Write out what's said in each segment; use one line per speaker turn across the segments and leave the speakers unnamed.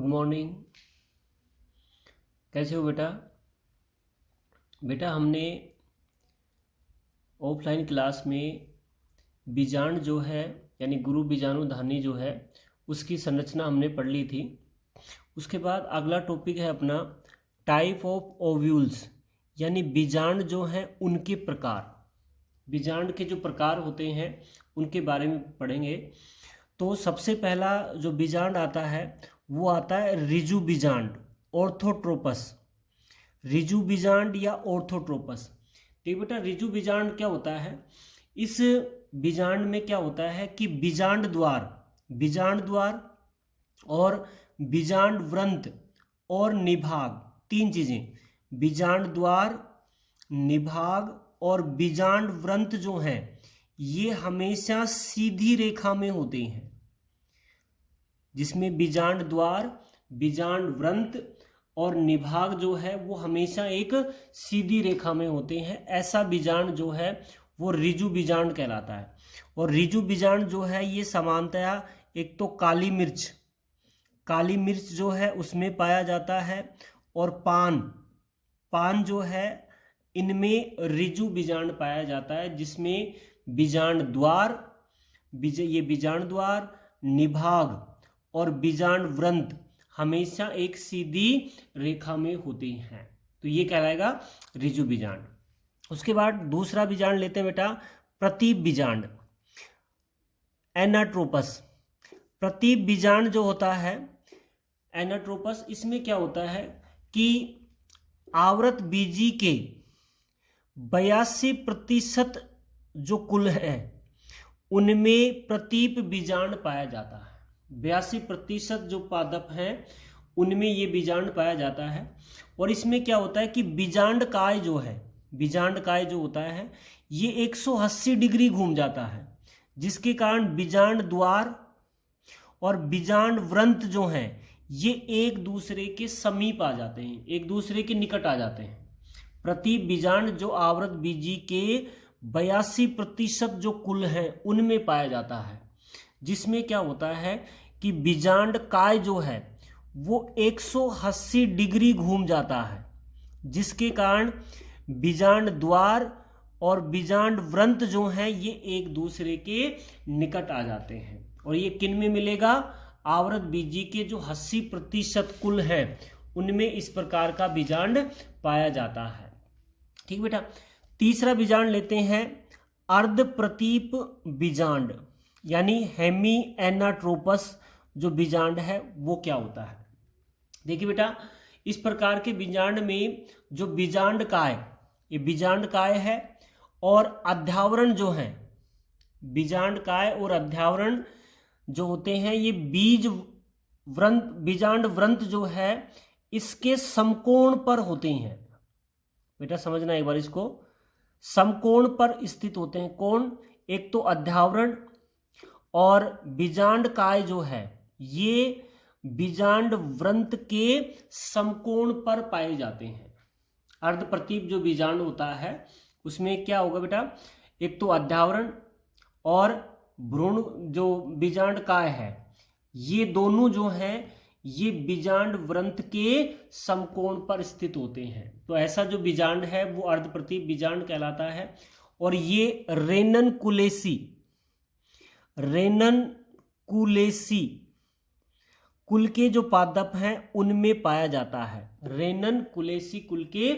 Good morning. कैसे हो बेटा? बेटा हमने ऑफलाइन क्लास में बीजांड जो है यानी गुरु बीजाणुधानी जो है उसकी संरचना हमने पढ़ ली थी। उसके बाद अगला टॉपिक है अपना टाइप ऑफ ओव्यूल्स यानी बीजांड जो हैं उनके प्रकार। बीजांड के जो प्रकार होते हैं उनके बारे में पढ़ेंगे। तो सबसे पहला जो बीजांड आता है वो आता है रिजु बीजांड, ऑर्थोट्रोपस। रिजु बीजांड या ऑर्थोट्रोपस। ठीक बेटा, रिजु बीजांड क्या होता है? इस बीजांड में क्या होता है कि बीजांड द्वार और बीजांड व्रंत और निभाग, तीन चीजें, बीजांड द्वार, निभाग और बीजांड व्रंत जो हैं ये हमेशा सीधी रेखा में होते हैं। जिसमें बीजांड द्वार, बीजांड व्रंत और निभाग जो है वो हमेशा एक सीधी रेखा में होते हैं। ऐसा बीजांड जो है वो रिजु बीजांड कहलाता है। और रिजु बीजांड जो है ये सामान्यतया एक तो काली मिर्च जो है उसमें पाया जाता है, और पान जो है इनमें रिजु बीजांड पाया जाता है, जिसमें बीजांड द्वार, निभाग और बीजांड व्रंत हमेशा एक सीधी रेखा में होते हैं। तो ये कहलाएगा रिजु बीजांड। उसके बाद दूसरा बीजांड लेते हैं बेटा, प्रतीप बीजांड, एनाट्रोपस। प्रतीप बीजांड जो होता है एनाट्रोपस, इसमें क्या होता है कि आवृत बीजी के 82% जो कुल है उनमें प्रतीप बीजांड पाया जाता है। 82% जो पादप हैं उनमें ये बीजांड पाया जाता है। और इसमें क्या होता है कि बीजांड काय जो होता है ये 180 डिग्री घूम जाता है, जिसके कारण बीजांड द्वार और बीजांड व्रंत जो हैं ये एक दूसरे के समीप आ जाते हैं, एक दूसरे के निकट आ जाते हैं। प्रतीप बीजांड जो आवृत बीजी के 82% जो कुल हैं उनमें पाया जाता है, जिसमें क्या होता है कि बीजांड काय जो है वो 180 डिग्री घूम जाता है, जिसके कारण बीजांड द्वार और बीजांड व्रंत जो हैं ये एक दूसरे के निकट आ जाते हैं। और ये किन में मिलेगा? आवृत बीजी के जो 80% कुल हैं उनमें इस प्रकार का बीजांड पाया जाता है। ठीक बेटा, तीसरा बीजांड लेते हैं अर्ध प्रतीप बीजांड यानी हेमी एनाट्रोपस। जो बीजांड है वो क्या होता है? देखिए बेटा, इस प्रकार के बीजांड में जो बीजांड काय, ये बीजांड काय है, और अध्यावरण जो है, बीजांड काय और अध्यावरण जो होते हैं ये बीजांड व्रंत जो है इसके समकोण पर होते हैं। बेटा समझना एक बार इसको, समकोण पर स्थित होते हैं। कौन? एक तो अध्यावरण और बीजांड काय जो है ये बीजांड व्रंत के समकोण पर पाए जाते हैं। अर्ध प्रतीप जो बीजांड होता है उसमें क्या होगा बेटा? एक तो अध्यावरण और भ्रूण जो बीजांड काय है ये दोनों जो हैं ये बीजांड व्रंत के समकोण पर स्थित होते हैं। तो ऐसा जो बीजांड है वो अर्ध प्रतीप बीजांड कहलाता है। और ये रेनन कुलेसी कुल के जो पादप हैं उनमें पाया जाता है। रेनन कुलेसी कुल के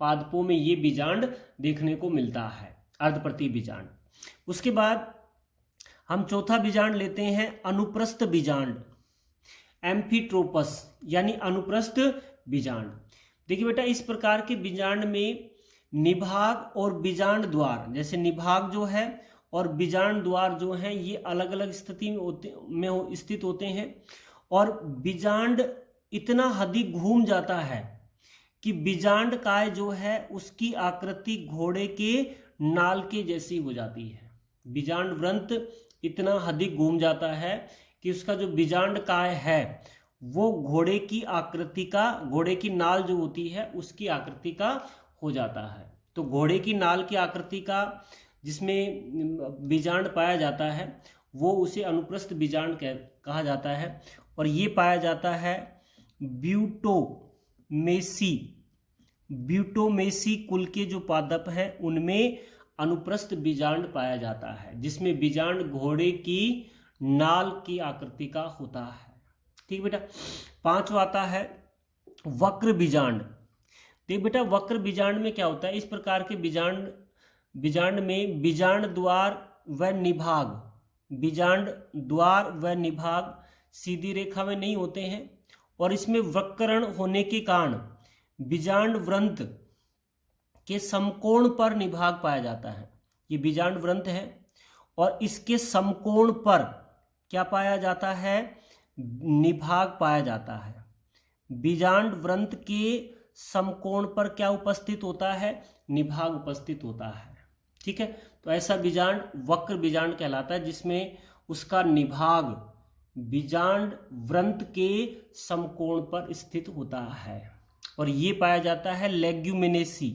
पादपों में ये बीजांड देखने को मिलता है, अर्ध प्रतीप बीजांड। उसके बाद हम चौथा बीजांड लेते हैं अनुप्रस्थ बीजांड, एम्फीट्रोपस यानी अनुप्रस्थ बीजांड। देखिए बेटा, इस प्रकार के बीजांड में निभाग और बीजांड द्वार, जैसे निभाग जो है और बीजांड द्वार जो हैं ये अलग अलग स्थिति में स्थित होते हैं। और बीजांड इतना अधिक घूम जाता है कि बीजांड काय जो है उसकी आकृति घोड़े के नाल के जैसी हो जाती है। बीजांड व्रंत इतना अधिक घूम जाता है कि उसका जो बीजांड काय है वो घोड़े की नाल जो होती है उसकी आकृति का हो जाता है। तो घोड़े की नाल की आकृति का जिसमें बीजांड पाया जाता है वो उसे अनुप्रस्थ बीजांड कहा जाता है। और ये पाया जाता है ब्यूटोमेसी कुल के जो पादप हैं उनमें अनुप्रस्थ बीजांड पाया जाता है, जिसमें बीजांड घोड़े की नाल की आकृति का होता है। ठीक बेटा। पांचवा आता है वक्र बीजांड। देख बेटा, वक्र बीजांड में क्या होता है, इस प्रकार के बीजांड में बीजांड द्वार व निभाग सीधी रेखा में नहीं होते हैं और इसमें वक्रण होने के कारण बीजांड वृंत के समकोण पर निभाग पाया जाता है। ये बीजांड वृंत है और इसके समकोण पर क्या पाया जाता है, निभाग पाया जाता है। बीजांड वृंत के समकोण पर क्या उपस्थित होता है, निभाग उपस्थित होता है। ठीक है, तो ऐसा बीजांड वक्र बीजांड कहलाता है, जिसमें उसका निभाग बीजांड वृंत के समकोण पर स्थित होता है और ये पाया जाता है लेग्यूमिनेसी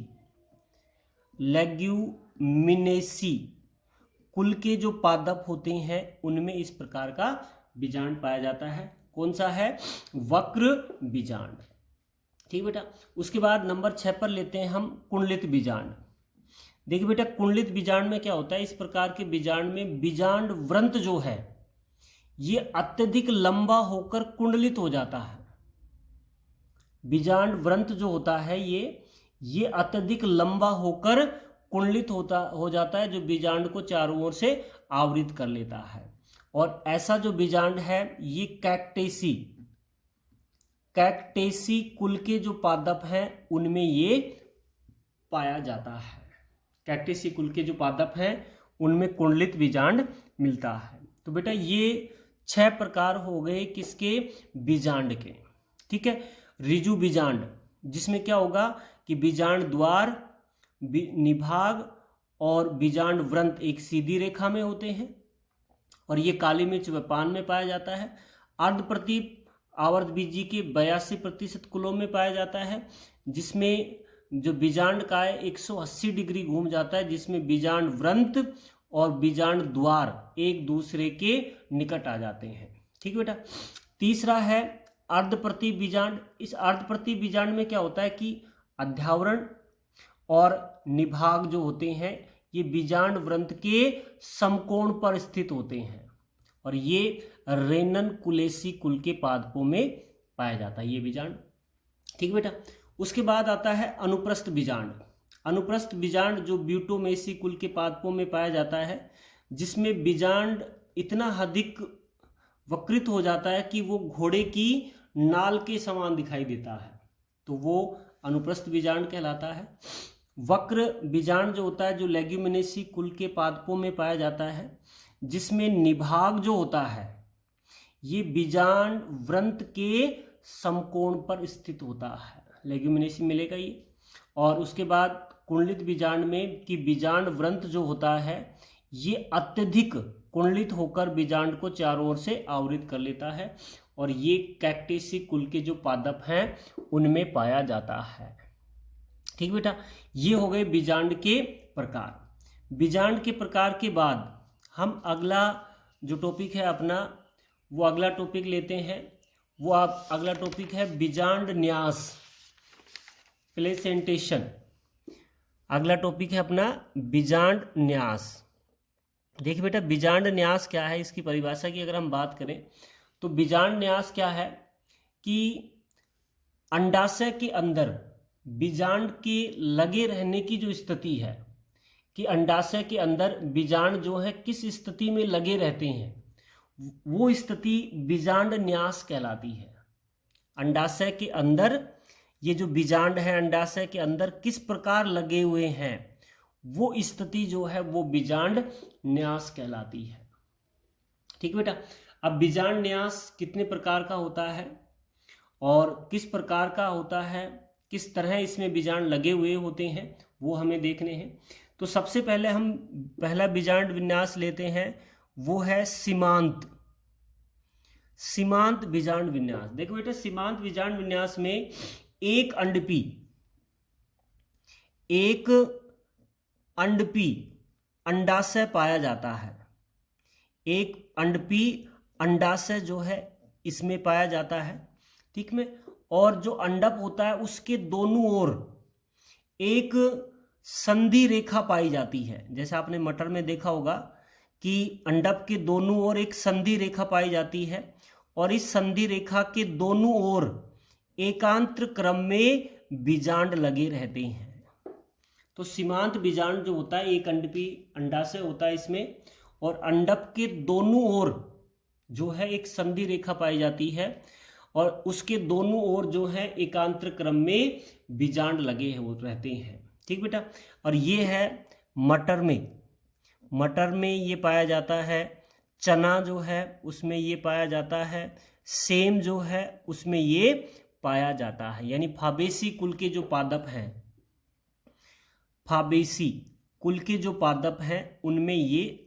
कुल के जो पादप होते हैं उनमें इस प्रकार का बीजांड पाया जाता है। कौन सा है, वक्र बीजांड। ठीक बेटा। उसके बाद नंबर 6 पर लेते हैं हम कुंडलित बीजांड। देखिए बेटा, कुंडलित बीजांड में क्या होता है, इस प्रकार के बीजांड में बीजांड वृंत जो है ये अत्यधिक लंबा होकर कुंडलित हो जाता है। बीजांड वृंत जो होता है ये अत्यधिक लंबा होकर कुंडलित हो जाता है, जो बीजांड को चारों ओर से आवृत कर लेता है। और ऐसा जो बीजांड है ये कैक्टेसी कुल के जो पादप हैं उनमें ये पाया जाता है। कैक्टेसी कुल के जो पादप हैं उनमें कुंडलित बीजांड मिलता है। तो बेटा ये 6 प्रकार हो गए किसके, बीजांड के। ठीक है। ऋजु बीजांड, जिसमें क्या होगा कि बीजांड द्वार, निभाग और बीजांड वृंत एक सीधी रेखा में होते हैं और ये काली मिर्च व पान में पाया जाता है। अर्धप्रतीप आवर्तबीजी के 82% कुलों में पाया जाता है, जिसमें जो बीजांड का है 180 डिग्री घूम जाता है, जिसमें बीजांड वृंत और बीजांड द्वार एक दूसरे के निकट आ जाते हैं। ठीक है बेटा। तीसरा है अर्धप्रतीप बीजांड। इस अर्धप्रतीप बीजांड में क्या होता है कि अध्यावरण और निभाग जो होते हैं ये बीजांड वृंत के समकोण पर स्थित होते हैं और ये रेनन कुलेसी कुल के पादपों में पाया जाता है ये बीजांड। ठीक बेटा। उसके बाद आता है अनुप्रस्थ बीजांड। अनुप्रस्थ बीजांड जो ब्यूटोमेसी कुल के पादपों में पाया जाता है, जिसमें बीजांड इतना अधिक वक्रित हो जाता है कि वो घोड़े की नाल के समान दिखाई देता है, तो वो अनुप्रस्थ बीजांड कहलाता है। वक्र बीजांड जो होता है जो लेग्यूमिनेसी कुल के पादपों में पाया जाता है, जिसमें निभाग जो होता है ये बीजांड वृंत के समकोण पर स्थित होता है, लेग्यूमिनेसी मिलेगा ये। और उसके बाद कुंडलित बीजांड में कि बीजांड वृंत जो होता है ये अत्यधिक कुंडलित होकर बीजांड को चारों ओर से आवृत कर लेता है और ये कैक्टेसी कुल के जो पादप हैं उनमें पाया जाता है। ठीक बेटा, ये हो गए बीजांड के प्रकार। बीजांड के प्रकार के बाद हम अगला जो टॉपिक है अपना वो अगला टॉपिक लेते हैं। वो आप अगला टॉपिक है बीजांड न्यास, प्लेसेंटेशन। अगला टॉपिक है अपना बीजांड न्यास। देखिए बेटा, बीजांड न्यास क्या है, इसकी परिभाषा की अगर हम बात करें तो बीजांड न्यास क्या है कि अंडाशय के अंदर बीजांड के लगे रहने की जो स्थिति है कि अंडाशय के अंदर बीजांड जो है किस स्थिति में लगे रहते हैं, वो स्थिति बीजांड न्यास कहलाती है। अंडाशय के अंदर ये जो बीजांड है अंडाशय के अंदर किस प्रकार लगे हुए हैं, वो स्थिति जो है वो बीजांड न्यास कहलाती है। ठीक बेटा। अब बीजांड न्यास कितने प्रकार का होता है और किस प्रकार का होता है, किस तरह इसमें बीजांड लगे हुए होते हैं, वो हमें देखने हैं। तो सबसे पहले हम पहला बीजांड विन्यास लेते हैं, वो है सीमांत बीजांड विन्यास। देखो बेटा, सीमांत बीजांड विन्यास में एक अंडपी अंडाशय पाया जाता है। एक अंडपी अंडाशय जो है इसमें पाया जाता है। ठीक में। और जो अंडक होता है उसके दोनों ओर एक संधि रेखा पाई जाती है। जैसे आपने मटर में देखा होगा कि अंडक के दोनों ओर एक संधि रेखा पाई जाती है और इस संधि रेखा के दोनों ओर एकांतर क्रम में बीजांड लगे रहते हैं। तो सीमांत बीजांड जो होता है एक अंडपी अंडाशय होता है इसमें, और अंडक के दोनों ओर जो है एक संधि रेखा पाई जाती है और उसके दोनों ओर जो है एकांतर क्रम में बीजांड लगे रहते हैं। ठीक बेटा। और ये है मटर में ये पाया जाता है, चना जो है उसमें ये पाया जाता है, सेम जो है उसमें ये पाया जाता है। यानी फाबेसी कुल के जो पादप हैं, फाबेसी कुल के जो पादप हैं उनमें ये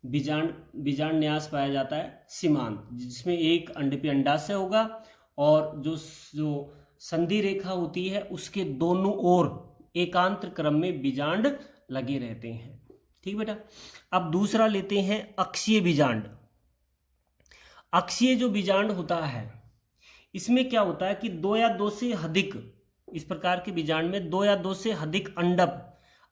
बीजांड न्यास पाया जाता है सीमांत, जिसमें एक अंडपी अंडाशय होगा और जो संधि रेखा होती है उसके दोनों ओर एकांतर क्रम में बीजांड लगे रहते हैं। ठीक बेटा। अब दूसरा लेते हैं अक्षीय बीजांड। अक्षीय जो बीजांड होता है इसमें क्या होता है कि 2 या 2 से अधिक, इस प्रकार के बीजांड में 2 या 2 से अधिक अंडप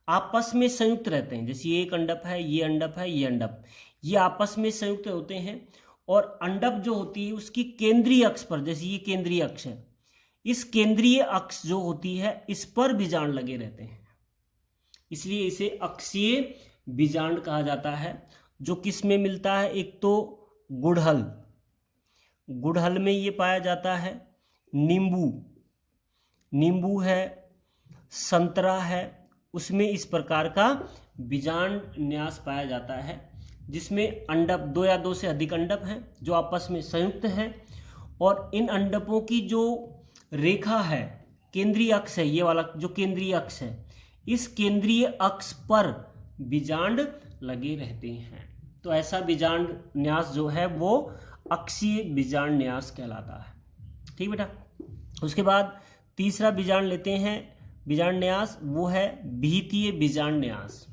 आपस में संयुक्त रहते हैं। जैसे ये एक अंडप है, ये अंडप है, ये अंडप, ये आपस में संयुक्त होते हैं और अंडप जो होती है उसकी केंद्रीय अक्ष पर, जैसे ये केंद्रीय अक्ष है, इस केंद्रीय अक्ष जो होती है इस पर बीजांड लगे रहते हैं, इसलिए इसे अक्षीय बीजांड कहा जाता है। जो किस में मिलता है, एक तो गुड़हल में ये पाया जाता है, नींबू है, संतरा है, उसमें इस प्रकार का बीजांड न्यास पाया जाता है, जिसमें अंडप 2 या 2 से अधिक अंडप हैं जो आपस में संयुक्त हैं और इन अंडपों की जो रेखा है, केंद्रीय अक्ष है, ये वाला जो केंद्रीय अक्ष है, इस केंद्रीय अक्ष पर बीजांड लगे रहते हैं। तो ऐसा बीजांड न्यास जो है वो अक्षीय बीजांड न्यास कहलाता है। ठीक बेटा। उसके बाद तीसरा बीजांड लेते हैं बीजांड न्यास, वो है भित्तीय बीजांड न्यास।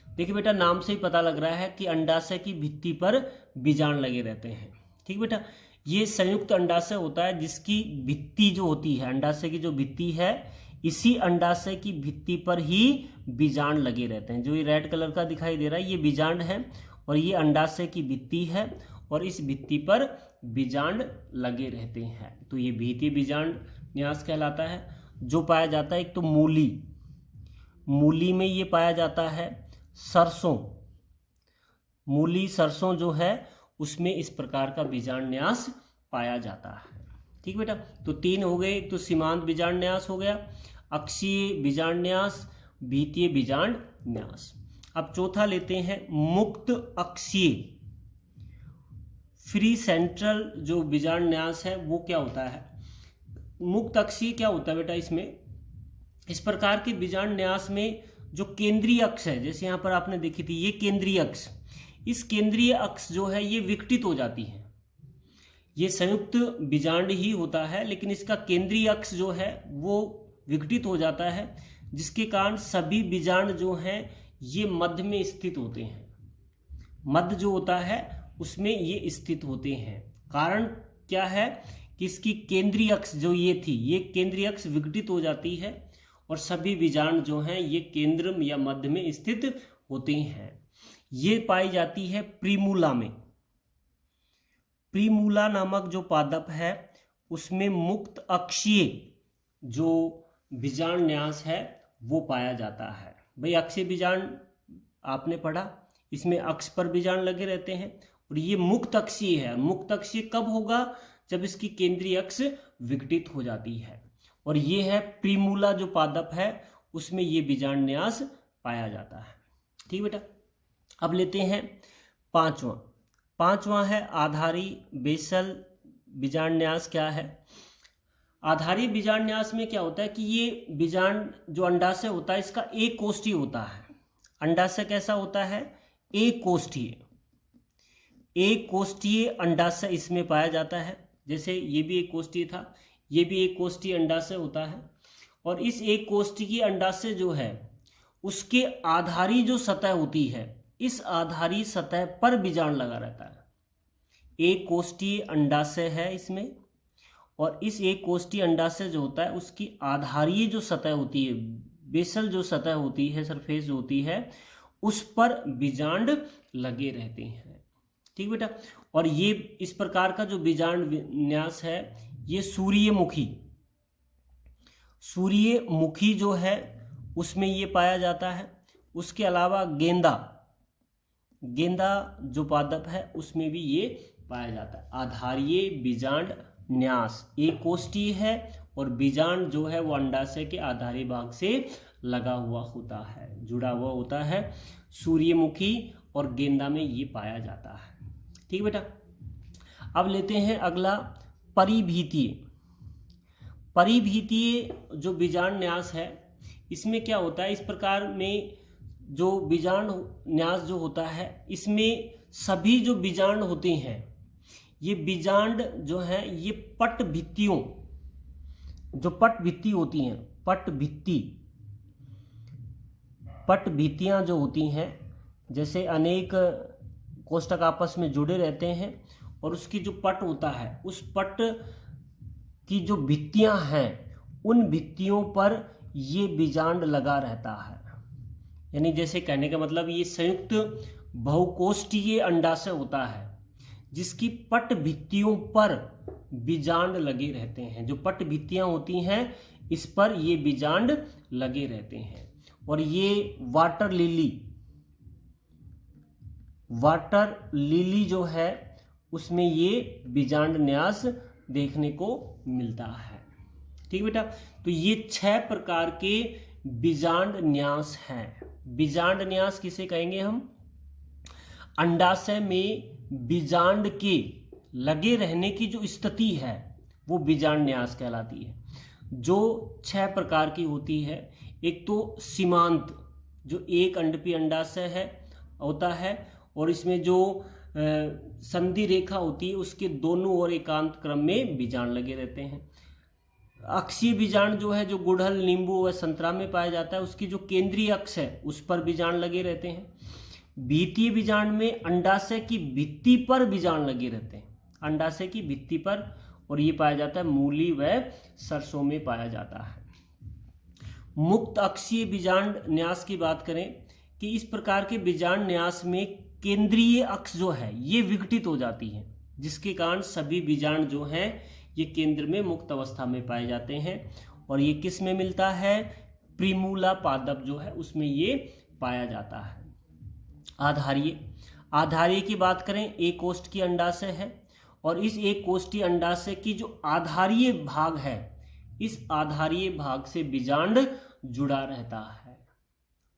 देखिए बेटा, नाम से ही पता लग रहा है कि अंडाशय की भित्ति पर बीजांड लगे रहते हैं। ठीक बेटा। ये संयुक्त अंडाशय होता है जिसकी भित्ति जो होती है, अंडाशय की जो भित्ति है, इसी अंडाशय की भित्ति पर ही बीजांड लगे रहते हैं। जो ये रेड कलर का दिखाई दे रहा है ये बीजांड है और ये अंडाशय की भित्ति है और इस भित्ति पर बीजांड लगे रहते हैं। तो ये भित्तीय बीजांड न्यास कहलाता है। जो पाया जाता है एक तो मूली में ये पाया जाता है, सरसों जो है उसमें इस प्रकार का बीजांड न्यास पाया जाता है। ठीक बेटा। तो 3 हो गए, एक तो सीमांत बीजांड न्यास हो गया, अक्षीय बीजांड न्यास, भित्तीय बीजांड न्यास। अब चौथा लेते हैं मुक्त अक्षीय, फ्री सेंट्रल जो बीजांड न्यास है वो क्या होता है। मुक्त अक्षीय क्या होता है बेटा, इसमें इस प्रकार के बीजांड न्यास में जो केंद्रीय अक्ष है, जैसे यहाँ पर आपने देखी थी ये केंद्रीय अक्ष, इस केंद्रीय अक्ष जो है ये विकटित हो जाती है। ये संयुक्त बीजांड ही होता है लेकिन इसका केंद्रीय अक्ष जो है वो विकटित हो जाता है, जिसके कारण सभी बीजांड जो हैं ये मध्य में स्थित होते हैं। मध्य जो होता है उसमें ये स्थित होते हैं। कारण क्या है कि इसकी केंद्रीय अक्ष जो ये थी, ये केंद्रीय अक्ष विकटित हो जाती है और सभी बीजांड जो हैं ये केंद्र या मध्य में स्थित होते हैं। ये पाई जाती है प्रीमूला में। प्रीमूला नामक जो पादप है उसमें मुक्त अक्षीय जो बीजांड न्यास है वो पाया जाता है। भाई अक्षीय बीजांड आपने पढ़ा, इसमें अक्ष पर बीजांड लगे रहते हैं और ये मुक्त अक्षीय है। मुक्त अक्षीय कब होगा, जब इसकी केंद्रीय अक्ष विकटित हो जाती है। और ये है प्रीमूला जो पादप है उसमें ये बीजांड न्यास पाया जाता है। ठीक बेटा। अब लेते हैं पांचवा है आधारी बेसल बीजांड न्यास। क्या है आधारी बीजांड न्यास में क्या होता है कि ये बीजांड जो अंडाशय होता है इसका एक कोष्ठीय होता है। अंडाशय कैसा होता है, एक कोष्ठीय अंडाशय इसमें पाया जाता है। जैसे ये भी एक कोष्ठीय था, ये भी एक कोष्ठीय अंडाशय होता है और इस एक कोष्ठीय अंडाशय जो है उसके आधारी जो सतह होती है, इस आधारी सतह पर बीजांड लगा रहता है। एक कोष्ठीय अंडाशय है इसमें और इस एक कोष्ठी अंडाशय जो होता है उसकी आधारीय जो सतह होती है, बेसल जो सतह होती है, सरफेस जो होती है, उस पर बीजांड लगे रहते हैं। ठीक बेटा। और ये इस प्रकार का जो बीजांड विन्यास है ये सूर्यमुखी जो है उसमें ये पाया जाता है। उसके अलावा गेंदा जो पादप है उसमें भी ये पाया जाता है। आधारीय बीजांड न्यास एक कोष्ठी है और बीजांड जो है वो अंडाशय के आधारी भाग से लगा हुआ होता है, जुड़ा हुआ होता है। सूर्यमुखी और गेंदा में ये पाया जाता है। ठीक बेटा। अब लेते हैं अगला परिभीतीय जो बीजांड न्यास है, इसमें क्या होता है, इस प्रकार में जो बीजांड न्यास जो होता है इसमें सभी जो बीजांड होते हैं, ये बीजांड जो है ये पटभित्ति होती हैं, पटभित्तियां जो होती हैं, जैसे अनेक कोष्ठक आपस में जुड़े रहते हैं और उसकी जो पट होता है, उस पट की जो भित्तियां हैं उन भित्तियों पर ये बीजांड लगा रहता है। यानी जैसे कहने का मतलब ये संयुक्त बहुकोष्ठीय अंडाशय होता है जिसकी पट भित्तियों पर बीजांड लगे रहते हैं। जो पट भित्तियां होती हैं इस पर ये बीजांड लगे रहते हैं। और ये वाटर लिली जो है उसमें ये बीजांड न्यास देखने को मिलता है। ठीक बेटा। तो ये 6 प्रकार के बीजांड न्यास हैं। बीजांड न्यास किसे कहेंगे हम? अंडाशय में बीजांड के लगे रहने की जो स्थिति है वो बीजांड न्यास कहलाती है, जो 6 प्रकार की होती है। एक तो सीमांत जो एक अंडपीय अंडाशय है होता है और इसमें जो संधि रेखा होती है उसके दोनों ओर एकांत क्रम में बीजांड लगे रहते हैं। अक्षीय बीजांड जो है, जो गुड़हल, नींबू व संतरा में पाया जाता है, उसकी जो केंद्रीय अक्ष है उस पर बीजांड लगे रहते हैं। भित्तीय बीजांड में अंडाशय की भित्ति पर बीजांड लगे रहते हैं, अंडाशय की भित्ति पर, और ये पाया जाता है मूली व सरसों में पाया जाता है। मुक्त अक्षीय बीजांड न्यास की बात करें कि इस प्रकार के बीजांड न्यास में केंद्रीय अक्ष जो है ये विघटित हो जाती है, जिसके कारण सभी बीजांड जो हैं ये केंद्र में मुक्त अवस्था में पाए जाते हैं। और ये किस में मिलता है? प्रीमूला पादप जो है उसमें ये पाया जाता है। आधारीय की बात करें, एक कोष्ठ की अंडाशय है और इस एक कोष्ठी अंडाशय की जो आधारीय भाग है, इस आधारीय भाग से बीजांड जुड़ा रहता है।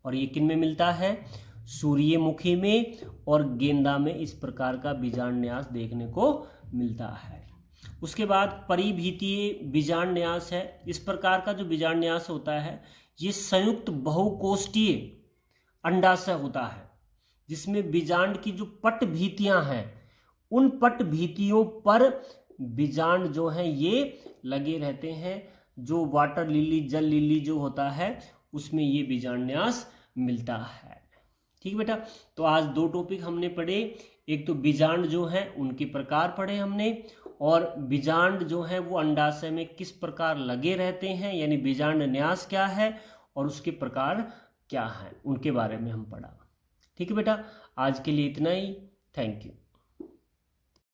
और ये किन में मिलता है? सूर्यमुखी में और गेंदा में इस प्रकार का बीजांड न्यास देखने को मिलता है। उसके बाद परिभीतीय बीजांड न्यास है। इस प्रकार का जो बीजांड न्यास होता है ये संयुक्त बहुकोष्ठीय अंडाशय होता है, जिसमें बीजांड की जो पटभीतियां हैं उन पटभीतियों पर बीजांड जो हैं ये लगे रहते हैं। जो वाटर लिली, जल लिली जो होता है उसमें ये बीजांड न्यास मिलता है। ठीक बेटा। तो आज 2 टॉपिक हमने पढ़े, एक तो बीजांड जो है उनके प्रकार पढ़े हमने, और बीजांड जो है वो अंडाशय में किस प्रकार लगे रहते हैं, यानी बीजांड न्यास क्या है और उसके प्रकार क्या हैं, उनके बारे में हम पढ़ा। ठीक है बेटा। आज के लिए इतना ही। Thank you.